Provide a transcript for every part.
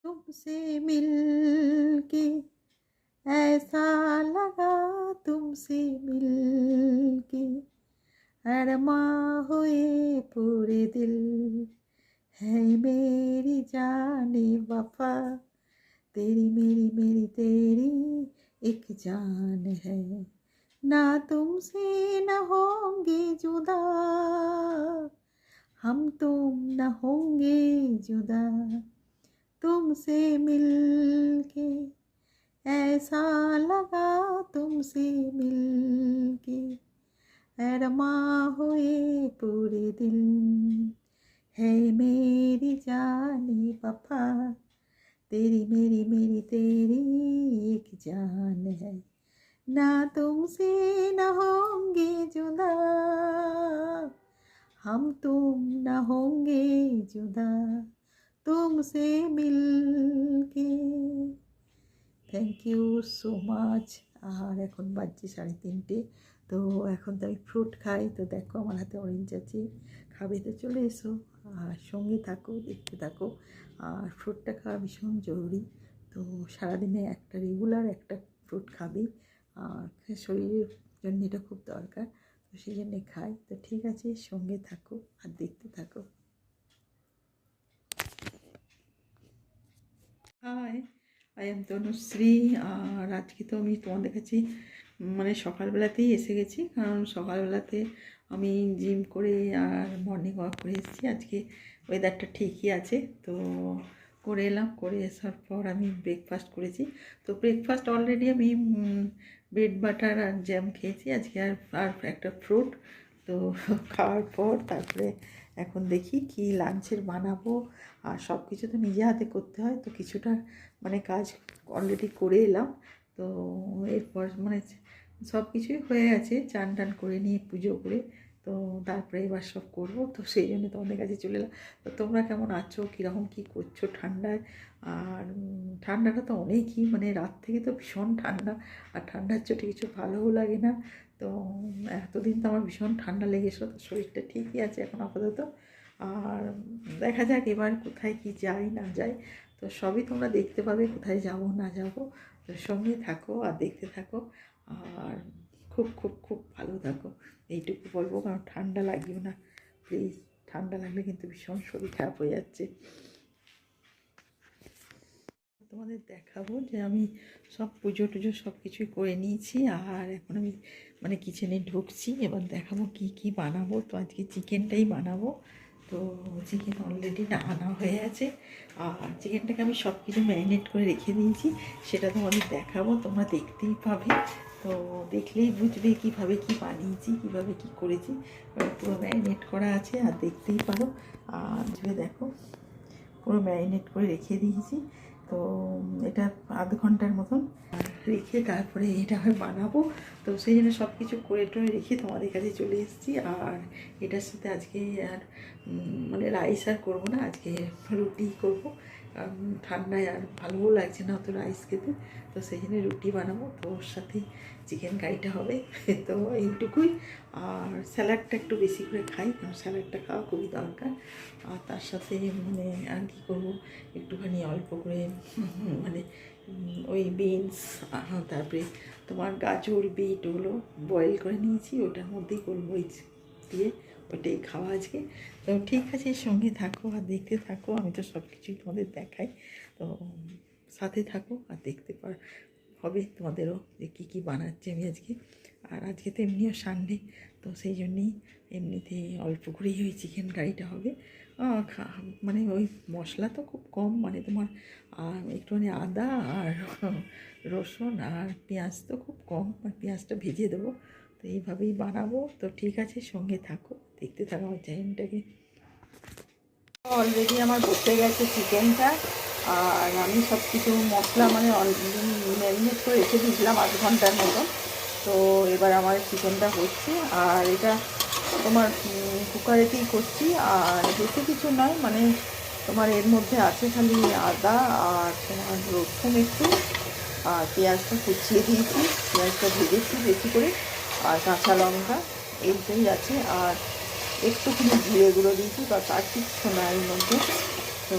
तुमसे मिलके ऐसा लगा, तुमसे मिलके अरमा हुए पूरे दिल, है मेरी जाने वफा, तेरी मेरी मेरी तेरी एक जान है। ना तुमसे न होंगे जुदा, हम तुम न होंगे जुदा, तुमसे मिलके ऐसा लगा, तुमसे मिलके अरमा हुए पूरे दिल, है मेरी जाने वफा, तेरी मेरी मेरी तेरी एक जान है। ना तुमसे न होंगे जुदा, हम तुम न होंगे जुदा, तुमसे मिलके। Thank you so much. আর এখন বাজছে 3:30। তো এখন তো আমি ফ্রুট খাই। তো দেখো আমার হাতে অরেঞ্জ আছে, খাবে তো চলে এসো, আর সঙ্গে থাকো, দেখতে থাকো। আর ফ্রুটটা খাওয়া ভীষণ জরুরি। তো সারাদিনে একটা রেগুলার একটা ফ্রুট খাবে, আর শরীরের জন্য এটা খুব দরকার। তো সেই জন্যে খাই। তো ঠিক আছে, সঙ্গে থাকো আর দেখতে থাকো। Hi, I am Tanushree. আর আজকে তো আমি তোমাদের কাছে মানে সকালবেলাতেই এসে গেছি, কারণ সকালবেলাতে আমি জিম করে আর মর্নিং ওয়াক করে এসেছি। আজকে ওয়েদারটা ঠিকই আছে, তো করে এলাম। করে আসার পর আমি ব্রেকফাস্ট করেছি। তো ব্রেকফাস্ট অলরেডি আমি ব্রেড বাটার আর জ্যাম খেয়েছি আজকে, আর আর একটা ফ্রুট। তো খাওয়ার পর তারপরে এখন দেখি কি লাঞ্চের বানাবো। আর সব কিছু তো নিজে হাতে করতে হয়, তো কিছুটা মানে কাজ অলরেডি করে এলাম। তো এরপর মানে সব কিছুই হয়ে গেছে, চান টান করে নিয়ে পুজো করে, তো তারপরে এবার সব করবো। তো সেই জন্য তোমাদের কাছে চলে এলাম। তো তোমরা কেমন আছো, কীরকম কী করছো ঠান্ডায়? আর ঠান্ডাটা তো অনেকই, মানে রাত থেকে তো ভীষণ ঠান্ডা, আর ঠান্ডার চোটে কিছু ভালোও লাগে না। তো এতদিন তো আমার ভীষণ ঠান্ডা লেগেছিলো, তো শরীরটা ঠিকই আছে এখন আপাতত। আর দেখা যাক এবার কোথায় কি যাই না যাই, তো সবই তোমরা দেখতে পাবে, কোথায় যাব না যাব। তো সঙ্গে থাকো আর দেখতে থাকো, আর খুব খুব খুব ভালো থাকো, এইটুকু বলবো। কারণ ঠান্ডা লাগিও না প্লিজ, ঠান্ডা লাগলে কিন্তু ভীষণ শরীর খারাপ হয়ে যাচ্ছে। তোমাদের দেখাবো যে আমি সব পুজো টুজো সব কিছুই করে নিয়েছি, আর এখন আমি মানে কিচেনে ঢুকছি। এবার দেখাবো কি কি বানাবো। তো আজকে চিকেনটাই বানাবো। তো চিকেন অলরেডি আনা হয়ে আছে, আর চিকেনটাকে আমি সব কিছু ম্যারিনেট করে রেখে দিয়েছি, সেটা তোমাদের দেখাবো, তোমরা দেখতেই পাবে। তো দেখলেই বুঝবে কীভাবে কি বানিয়েছি, কীভাবে কি করেছি। পুরো ম্যারিনেট করা আছে, আর দেখতেই পারো। আর দেখো পুরো ম্যারিনেট করে রেখে দিয়েছি। তো এটা আধ ঘন্টার মতন রেখে তারপরে এটা হয় বানাবো। তো সেই জন্য সব কিছু করে টোরে রেখে তোমাদের কাছে চলে এসেছি। আর এটার সাথে আজকে আর মানে রাইস আর করবো না, আজকে রুটি করবো। ঠান্ডায় আর ভালোও লাগছে না অত রাইস খেতে, তো সেই জন্য রুটি বানাবো। তো ওর সাথে চিকেন কারিটা হবে। তো এইটুকুই। আর স্যালাডটা একটু বেশি করে খাই, কারণ স্যালাডটা খাওয়া খুবই দরকার। আর তার সাথে মানে আর কী করবো, একটুখানি অল্প করে মানে ওই বিনস, তারপরে তোমার গাজর বিট ওগুলো বয়েল করে নিয়েছি, ওটার মধ্যেই গোলমরিচ দিয়ে ওটাই খাওয়া আজকে। তো ঠিক আছে, সঙ্গে থাকো আর দেখতে থাকো, আমি তো সব কিছুই তোমাদের দেখাই। তো সাথে থাকো আর দেখতে হবে তোমাদেরও যে কী কী বানাচ্ছি আমি আজকে। আর আজকে তো এমনিও সানডে, তো সেই জন্যেই এমনিতে অল্প করেই ওই চিকেন কারিটা হবে। মানে ওই মশলা তো খুব কম, মানে তোমার একটুখানি আদা আর রসুন আর পেঁয়াজ তো খুব কম, আর পেঁয়াজটা ভেজে দেবো। তো এইভাবেই বানাবো। তো ঠিক আছে, সঙ্গে থাকো, দেখতে থাকো আমার চ্যানেলটাকে। অলরেডি আমার বসে গেছে চিকেনটা, আর আমি সব কিছু মশলা মানে অলরেডি ম্যারিনেট করে রেখে দিয়েছিলাম আধ ঘন্টার মতন। তো এবার আমার চিকেনটা হচ্ছে, আর এটা তোমার কুকারেতেই করছি। আর বেশি কিছু নয়, মানে তোমার এর মধ্যে আছে খালি আদা আর তোমার রসুন একটু, আর পেঁয়াজটা কুচিয়ে দিয়েছি, পেঁয়াজটা ভেজেছি বেশি করে, আর কাঁচা লঙ্কা, এইটাই আছে। আর একটুখানি জিরে গুঁড়ো দিয়েছি, বা তার কিচ্ছু না এর মধ্যে। তো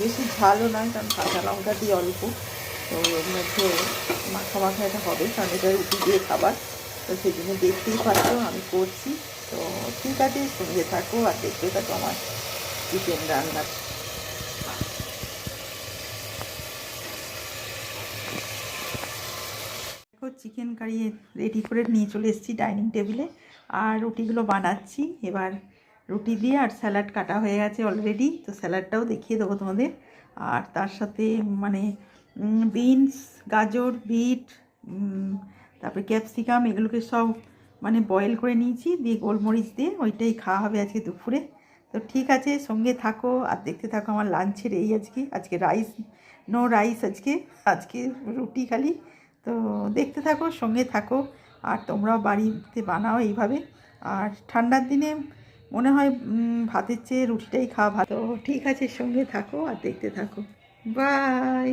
বেশি ঝালও নয়, কারণ কাঁচা লঙ্কা দিয়ে অল্প, তো এর মধ্যে মাখা মাখা এটা হবে, কারণ এটা রুটি দিয়ে খাবার। তো সেই জন্য দেখতেই পাচ্ছ আমি করছি। তো ঠিক আছে, সঙ্গে থাকো আর দেখতে থাকো আমার চিকেন রান্না। দেখো চিকেন কারি রেডি করে নিয়ে চলে এসেছি ডাইনিং টেবিলে, আর রুটিগুলো বানাচ্ছি এবার। রুটি দিয়ে আর স্যালাড কাটা হয়ে গেছে অলরেডি, তো স্যালাডটাও দেখিয়ে দেবো তোমাদের। আর তার সাথে মানে বিনস, গাজর, বিট, তারপরে ক্যাপসিকাম, এগুলোকে সব মানে বয়েল করে নিয়েছি, দিয়ে গোলমরিচ দিয়ে ওইটাই খাওয়া হবে আজকে দুপুরে। তো ঠিক আছে, সঙ্গে থাকো আর দেখতে থাকো আমার লাঞ্চের এই আজকে রাইস, নো রাইস আজকে, আজকে রুটি খালি। তো দেখতে থাকো, সঙ্গে থাকো, আর তোমরাও বাড়িতে বানাও এইভাবে। আর ঠান্ডার দিনে মনে হয় ভাতের চেয়ে রুটিটাই খাওয়া ভালো। ঠিক আছে, সঙ্গে থাকো আর দেখতে থাকো। বাই।